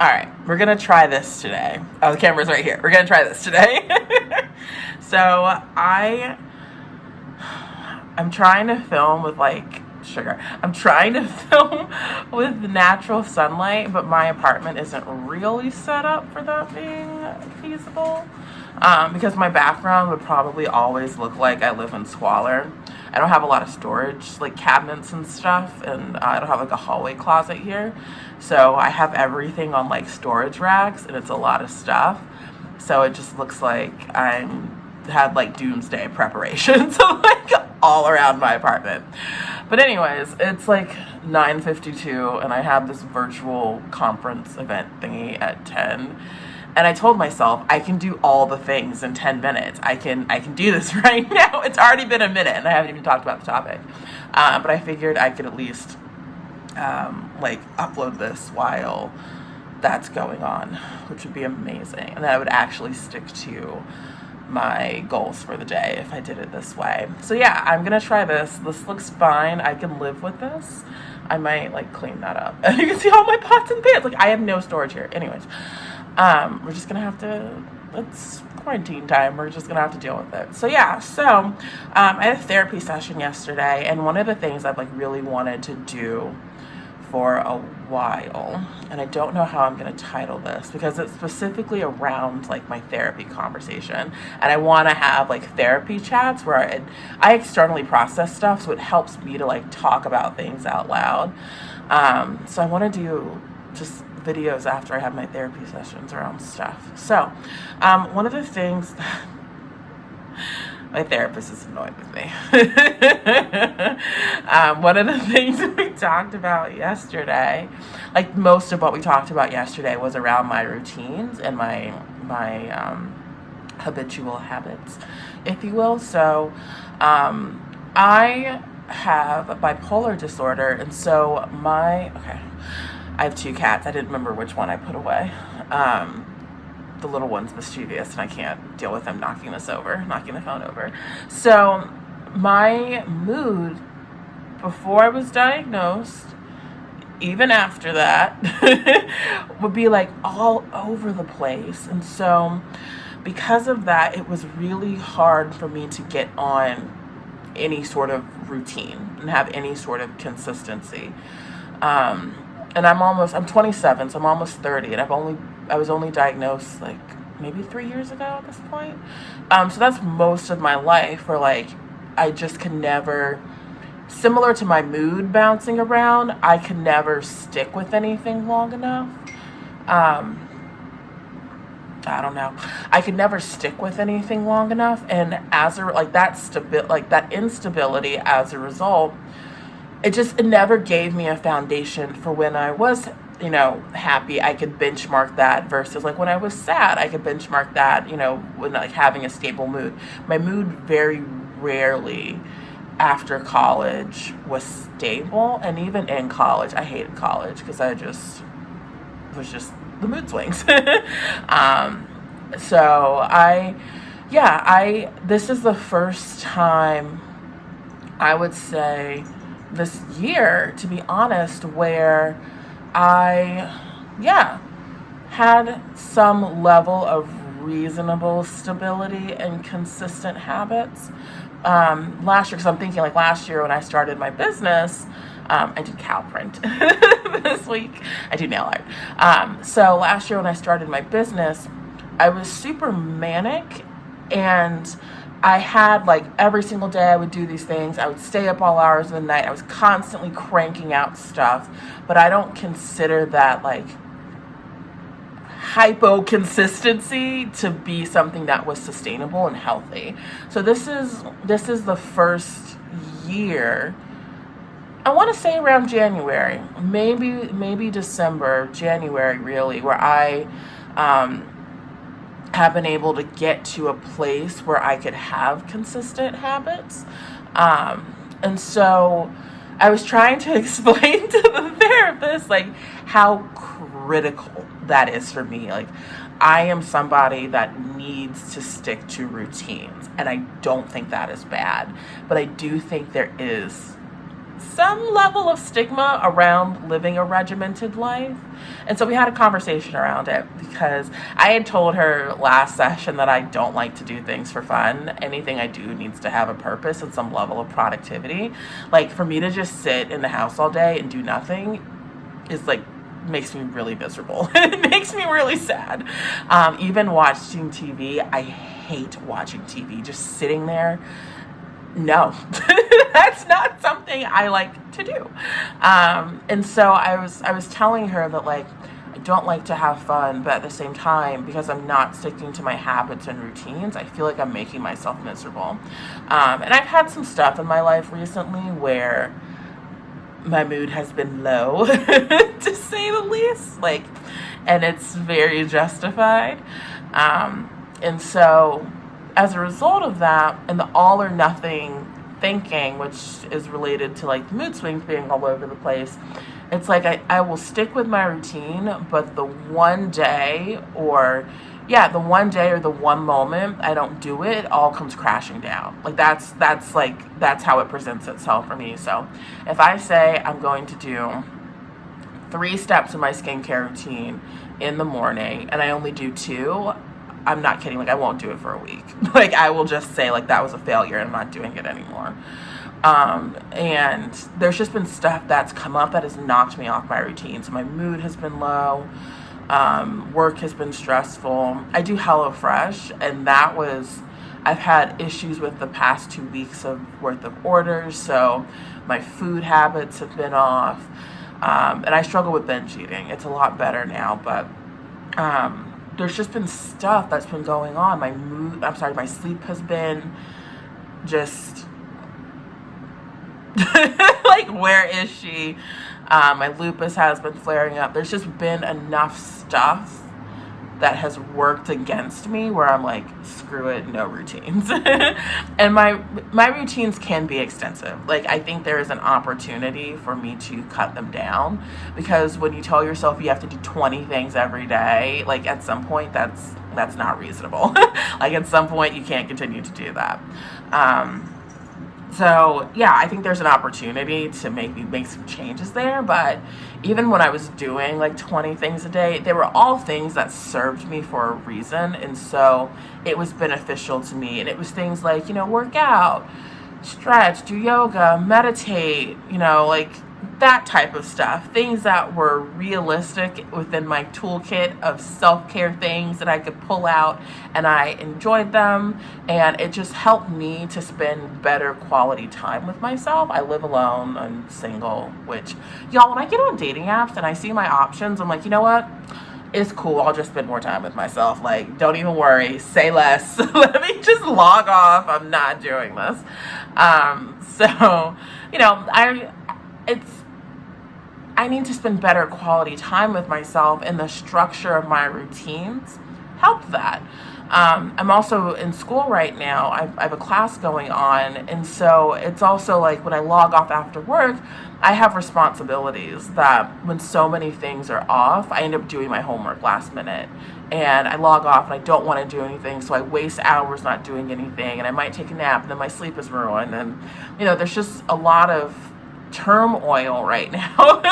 All right, we're gonna try this today. Oh, the camera's right here. We're gonna try this today. So I'm trying to film with like sugar. I'm trying to film with natural sunlight, but my apartment isn't really set up for that being feasible. Because my background would probably always look like I live in squalor. I don't have a lot of storage, like cabinets and stuff, and I don't have like a hallway closet here. So I have everything on like storage racks, and it's a lot of stuff. So it just looks like had like doomsday preparations like all around my apartment. But anyways, it's like 9:52, and I have this virtual conference event thingy at 10. And I told myself, I can do all the things in 10 minutes. I can do this right now. It's already been a minute, and I haven't even talked about the topic. But I figured I could at least, like, upload this while that's going on, which would be amazing. And then I would actually stick to my goals for the day if I did it this way. So yeah, I'm going to try this. This looks fine. I can live with this. I might, like, clean that up. And you can see all my pots and pans. Like, I have no storage here. Anyways. We're just gonna have to, it's quarantine time, we're just gonna have to deal with it. So yeah, I had a therapy session yesterday, and one of the things I've like really wanted to do for a while, and I don't know how I'm gonna title this because it's specifically around like my therapy conversation, and I want to have like therapy chats where I externally process stuff, so it helps me to like talk about things out loud. So I want to do just videos after I have my therapy sessions around stuff. So one of the things my therapist is annoyed with me. One of the things we talked about yesterday, like most of what we talked about yesterday, was around my routines and my habitual habits, if you will. So I have bipolar disorder, and so I have 2 cats. I didn't remember which one I put away. The little one's mischievous, and I can't deal with them knocking the phone over. So my mood before I was diagnosed, even after that, would be like all over the place. And so because of that, it was really hard for me to get on any sort of routine and have any sort of consistency. And I'm 27, so I'm almost 30, and I was only diagnosed like maybe 3 years ago at this point. So that's most of my life where like I just can never, similar to my mood bouncing around, I can never stick with anything long enough. I don't know. I could never stick with anything long enough, and that instability as a result, it never gave me a foundation for when I was, happy. I could benchmark that versus like when I was sad, I could benchmark that, when like having a stable mood. My mood very rarely after college was stable, and even in college, I hated college because I just was just the mood swings. This is the first time I would say this year, to be honest, where I had some level of reasonable stability and consistent habits. Last year, because I'm thinking like last year when I started my business, I did cow print this week. I do nail art. So last year when I started my business, I was super manic, and I had like every single day I would do these things. I would stay up all hours of the night. I was constantly cranking out stuff, but I don't consider that like hypo consistency to be something that was sustainable and healthy. So this is the first year, I want to say around January, maybe December, January really, where I have been able to get to a place where I could have consistent habits. And so I was trying to explain to the therapist like how critical that is for me. Like, I am somebody that needs to stick to routines, and I don't think that is bad, but I do think there is some level of stigma around living a regimented life. And so we had a conversation around it because I had told her last session that I don't like to do things for fun. Anything I do needs to have a purpose and some level of productivity. Like, for me to just sit in the house all day and do nothing is like, makes me really miserable. It makes me really sad. Even watching TV, I hate watching TV. Just sitting there, no. That's not something I like to do. And so I was telling her that, like, I don't like to have fun, but at the same time, because I'm not sticking to my habits and routines, I feel like I'm making myself miserable. And I've had some stuff in my life recently where my mood has been low, to say the least, like, and it's very justified. And so as a result of that, and the all or nothing thinking, which is related to like the mood swings being all over the place, it's like I will stick with my routine, but the one day or the one moment I don't do it, it all comes crashing down. Like that's how it presents itself for me. So if I say I'm going to do 3 steps in my skincare routine in the morning and I only do 2, I'm not kidding. Like, I won't do it for a week. Like, I will just say, like, that was a failure and I'm not doing it anymore. And there's just been stuff that's come up that has knocked me off my routine. So my mood has been low. Work has been stressful. I do HelloFresh, and I've had issues with the past 2 weeks worth of orders. So my food habits have been off. And I struggle with binge eating. It's a lot better now, but, there's just been stuff that's been going on. My sleep has been just like, where is she? My lupus has been flaring up. There's just been enough stuff that has worked against me where I'm like, screw it, no routines. And my routines can be extensive. Like, I think there is an opportunity for me to cut them down, because when you tell yourself you have to do 20 things every day, like, at some point that's not reasonable. Like, at some point you can't continue to do that. So yeah, I think there's an opportunity to make some changes there. But even when I was doing like 20 things a day, they were all things that served me for a reason. And so it was beneficial to me. And it was things like, work out, stretch, do yoga, meditate, like that type of stuff. Things that were realistic within my toolkit of self-care things that I could pull out, and I enjoyed them, and it just helped me to spend better quality time with myself. I live alone, I'm single, which, y'all, when I get on dating apps and I see my options, I'm like, you know what? It's cool. I'll just spend more time with myself. Like, don't even worry. Say less. Let me just log off. I'm not doing this. So, I need to spend better quality time with myself, and the structure of my routines help that. I'm also in school right now. I have a class going on, and so it's also like when I log off after work, I have responsibilities that when so many things are off, I end up doing my homework last minute, and I log off and I don't want to do anything, so I waste hours not doing anything, and I might take a nap, and then my sleep is ruined, and there's just a lot of turmoil right now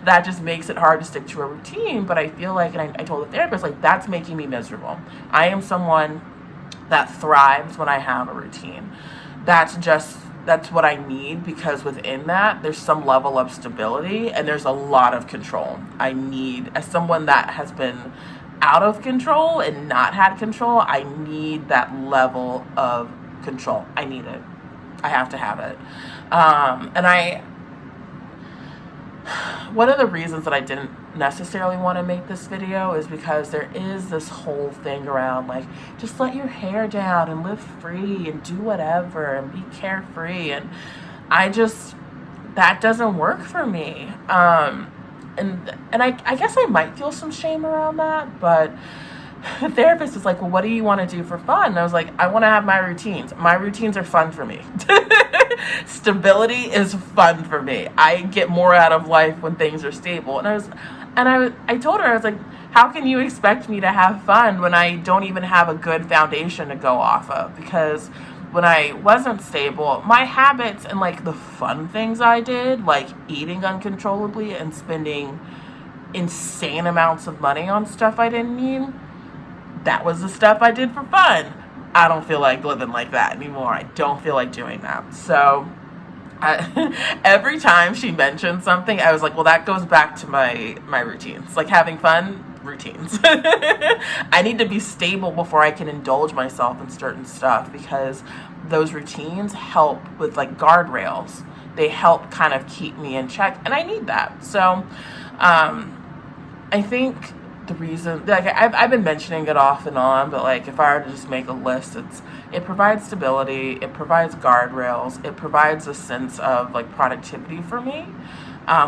that just makes it hard to stick to a routine. But I feel like, and I told the therapist, like, that's making me miserable. I am someone that thrives when I have a routine. That's what I need, because within that there's some level of stability and there's a lot of control. I need, as someone that has been out of control and not had control, I need that level of control. I need it. I have to have it. And one of the reasons that I didn't necessarily want to make this video is because there is this whole thing around, like, just let your hair down and live free and do whatever and be carefree. And that doesn't work for me. And I guess I might feel some shame around that, but the therapist was like, well, what do you want to do for fun? And I was like, I want to have my routines. My routines are fun for me. Stability is fun for me. I get more out of life when things are stable. And I told her, I was like, how can you expect me to have fun when I don't even have a good foundation to go off of? Because when I wasn't stable, my habits and like the fun things I did, like eating uncontrollably and spending insane amounts of money on stuff I didn't need, that was the stuff I did for fun. I don't feel like living like that anymore. I don't feel like doing that. So every time she mentioned something, I was like, well, that goes back to my routines, like having fun routines. I need to be stable before I can indulge myself in certain stuff, because those routines help with like guardrails. They help kind of keep me in check, and I need that. So I think the reason, like I've been mentioning it off and on, but like if I were to just make a list, it provides stability, it provides guardrails, it provides a sense of like productivity for me,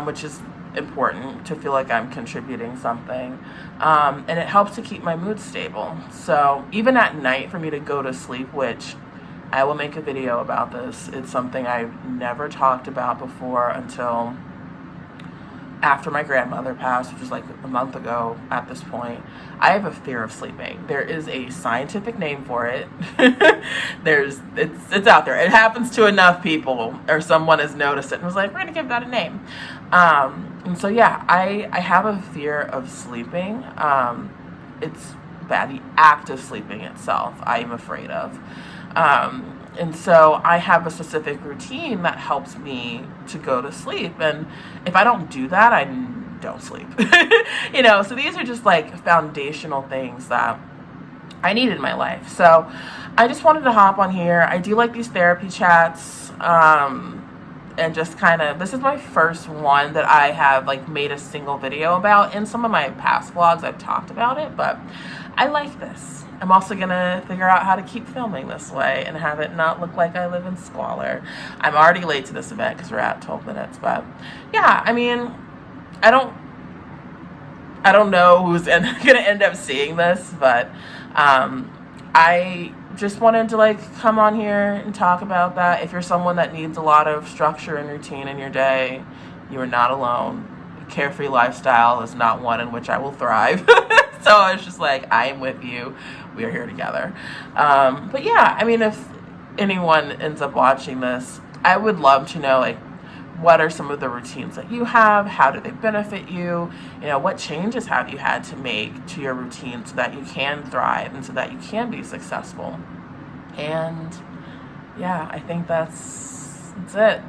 which is important to feel like I'm contributing something, and it helps to keep my mood stable. So even at night for me to go to sleep, which I will make a video about this, it's something I've never talked about before until after my grandmother passed, which was like a month ago at this point. I have a fear of sleeping. There is a scientific name for it. It's out there. It happens to enough people, or someone has noticed it and was like, we're gonna give that a name. And so yeah, I have a fear of sleeping. It's bad. The act of sleeping itself, I am afraid of. And so I have a specific routine that helps me to go to sleep. And if I don't do that, I don't sleep. So these are just like foundational things that I need in my life. So I just wanted to hop on here. I do like these therapy chats. And just kind of, this is my first one that I have like made a single video about. In some of my past vlogs, I've talked about it, but I like this. I'm also going to figure out how to keep filming this way and have it not look like I live in squalor. I'm already late to this event because we're at 12 minutes, but yeah, I mean, I don't know who's going to end up seeing this, but I just wanted to like come on here and talk about that. If you're someone that needs a lot of structure and routine in your day, you are not alone. A carefree lifestyle is not one in which I will thrive. So I was just like, I am with you. We are here together. But yeah, I mean, if anyone ends up watching this, I would love to know, like, what are some of the routines that you have? How do they benefit you? What changes have you had to make to your routine so that you can thrive and so that you can be successful? And yeah, I think that's it.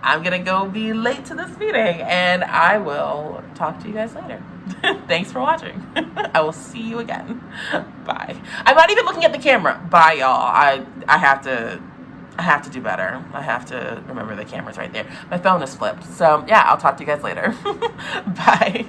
I'm going to go be late to this meeting, and I will talk to you guys later. Thanks for watching. I will see you again. Bye. I'm not even looking at the camera. Bye, y'all. I have to do better. I have to remember the camera's right there. My phone is flipped. So yeah, I'll talk to you guys later. Bye.